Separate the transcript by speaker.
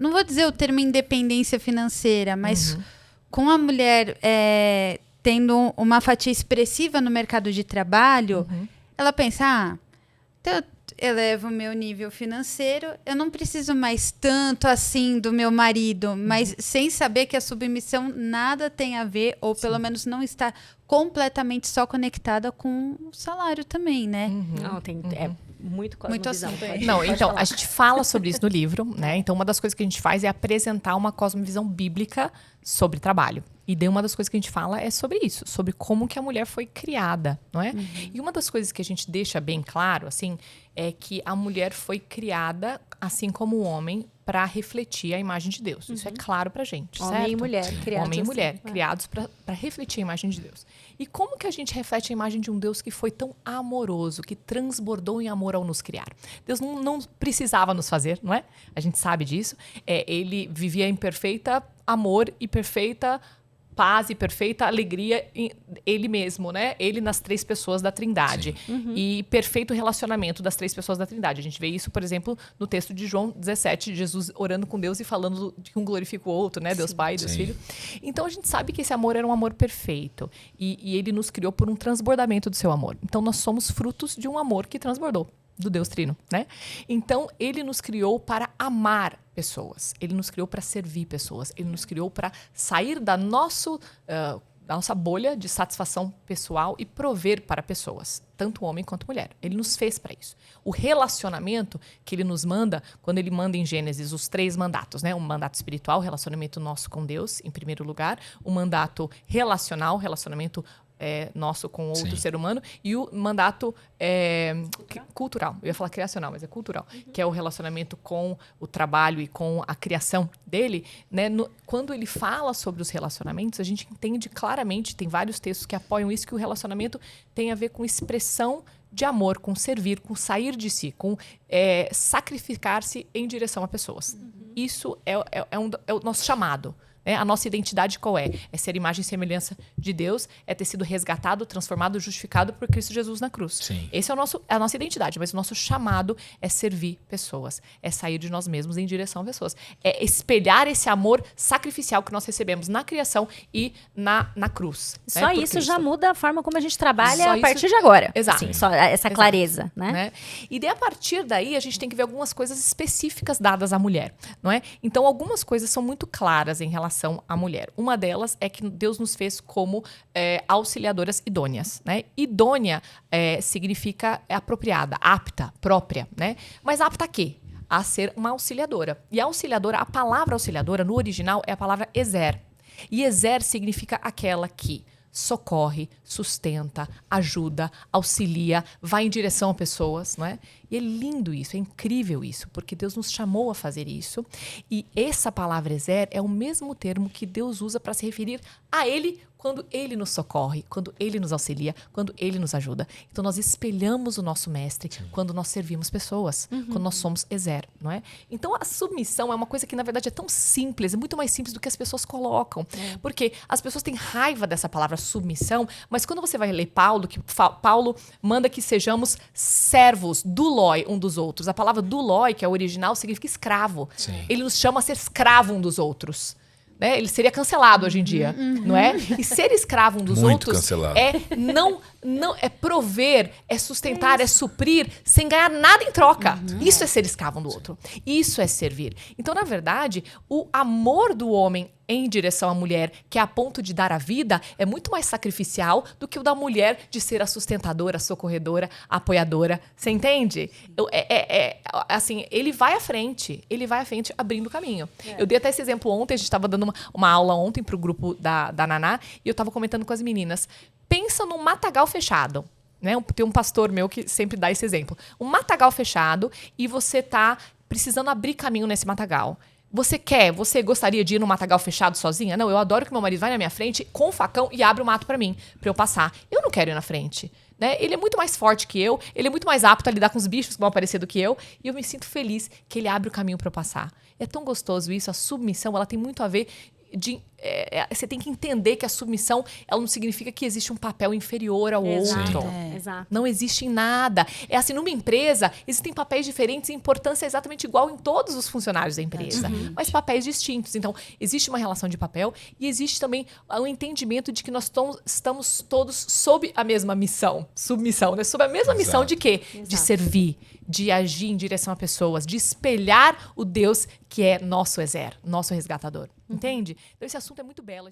Speaker 1: não vou dizer o termo independência financeira, mas com a mulher tendo uma fatia expressiva no mercado de trabalho, ela pensa, então eu elevo o meu nível financeiro, eu não preciso mais tanto assim do meu marido, mas sem saber que a submissão nada tem a ver, ou pelo menos não está completamente só conectada com o salário também, né?
Speaker 2: Não, muito cosmovisão.
Speaker 3: Não, então, a gente fala sobre isso no livro, né? Então, uma das coisas que a gente faz é apresentar uma cosmovisão bíblica sobre trabalho. E daí uma das coisas que a gente fala é sobre isso, sobre como que a mulher foi criada, não é? E uma das coisas que a gente deixa bem claro, assim, é que a mulher foi criada, assim como o homem, para refletir a imagem de Deus. Isso é claro pra gente,
Speaker 2: Homem
Speaker 3: certo?
Speaker 2: e mulher, criados
Speaker 3: Homem e mulher,
Speaker 2: assim.
Speaker 3: criados para refletir a imagem de Deus. E como que a gente reflete a imagem de um Deus que foi tão amoroso, que transbordou em amor ao nos criar? Deus não precisava nos fazer, não é? A gente sabe disso. Ele vivia em perfeita amor e perfeita paz e perfeita alegria em ele mesmo, né? Ele nas três pessoas da Trindade. E perfeito relacionamento das três pessoas da Trindade. A gente vê isso, por exemplo, no texto de João 17, Jesus orando com Deus e falando de que um glorifica o outro, né? Deus Pai, Deus Filho. Então, a gente sabe que esse amor era um amor perfeito. E ele nos criou por um transbordamento do seu amor. Então, nós somos frutos de um amor que transbordou do Deus Trino, né? Então, ele nos criou para amar pessoas. Ele nos criou para servir pessoas. Ele nos criou para sair da nossa bolha de satisfação pessoal e prover para pessoas, tanto homem quanto mulher. Ele nos fez para isso. O relacionamento que ele nos manda, quando ele manda em Gênesis os 3 mandatos, né? Um mandato espiritual, relacionamento nosso com Deus, em primeiro lugar. Um mandato relacional, relacionamento nosso com outro ser humano, e o mandato cultural. Eu ia falar criacional, mas é cultural, que é o relacionamento com o trabalho e com a criação dele, né? Quando ele fala sobre os relacionamentos, a gente entende claramente, tem vários textos que apoiam isso, que o relacionamento tem a ver com expressão de amor, com servir, com sair de si, com sacrificar-se em direção a pessoas. Isso é o nosso chamado. A nossa identidade qual é? É ser imagem e semelhança de Deus, é ter sido resgatado, transformado, justificado por Cristo Jesus na cruz. Esse é a nossa identidade, mas o nosso chamado é servir pessoas, é sair de nós mesmos em direção a pessoas, é espelhar esse amor sacrificial que nós recebemos na criação e na cruz.
Speaker 2: Só isso já muda a forma como a gente trabalha a partir de agora.
Speaker 3: Exato.
Speaker 2: Sim, só essa clareza, né?
Speaker 3: E daí, a partir daí, a gente tem que ver algumas coisas específicas dadas à mulher, não é? Então, algumas coisas são muito claras em relação à mulher. Uma delas é que Deus nos fez como auxiliadoras idôneas, né? Idônea significa apropriada, apta, própria, né? Mas apta a quê? A ser uma auxiliadora. E a auxiliadora, a palavra auxiliadora no original é a palavra ezer. E ezer significa aquela que socorre, sustenta, ajuda, auxilia, vai em direção a pessoas, não é? E é lindo isso, é incrível isso, porque Deus nos chamou a fazer isso. E essa palavra ezer é o mesmo termo que Deus usa para se referir a Ele quando Ele nos socorre, quando Ele nos auxilia, quando Ele nos ajuda. Então, nós espelhamos o nosso mestre quando nós servimos pessoas, quando nós somos ezer, não é? Então, a submissão é uma coisa que, na verdade, é tão simples, é muito mais simples do que as pessoas colocam. Porque as pessoas têm raiva dessa palavra submissão, mas quando você vai ler Paulo, que Paulo manda que sejamos servos, doulos um dos outros. A palavra doulos, que é o original, significa escravo. Ele nos chama a ser escravo um dos outros. Né? Ele seria cancelado hoje em dia, não é? E ser escravo um dos
Speaker 4: Muito
Speaker 3: outros
Speaker 4: cancelado.
Speaker 3: é prover, é sustentar, é suprir, sem ganhar nada em troca. Isso é ser escravo um do outro. Isso é servir. Então, na verdade, o amor do homem em direção à mulher, que é a ponto de dar a vida, é muito mais sacrificial do que o da mulher de ser a sustentadora, a socorredora, a apoiadora. Você entende? Assim, ele vai à frente abrindo o caminho. Eu dei até esse exemplo ontem, a gente estava dando uma aula ontem para o grupo da Naná, e eu estava comentando com as meninas. Pensa num matagal fechado. Né? Tem um pastor meu que sempre dá esse exemplo. Um matagal fechado e você está precisando abrir caminho nesse matagal. Você gostaria de ir no matagal fechado sozinha? Não, eu adoro que meu marido vai na minha frente com o facão e abre o mato pra mim, pra eu passar. Eu não quero ir na frente, né? Ele é muito mais forte que eu, ele é muito mais apto a lidar com os bichos que vão aparecer do que eu, e eu me sinto feliz que ele abre o caminho pra eu passar. É tão gostoso isso, a submissão, ela tem muito a ver você tem que entender que a submissão, ela não significa que existe um papel inferior ao outro.
Speaker 2: Exato.
Speaker 3: Não existe em nada. É assim, numa empresa, existem papéis diferentes e importância é exatamente igual em todos os funcionários da empresa, mas papéis distintos. Então, existe uma relação de papel e existe também um entendimento de que nós estamos todos sob a mesma missão, submissão, né? Sob a mesma missão de quê? De servir, de agir em direção a pessoas, de espelhar o Deus que é nosso exército, nosso resgatador. Entende? Então, esse assunto é muito belo.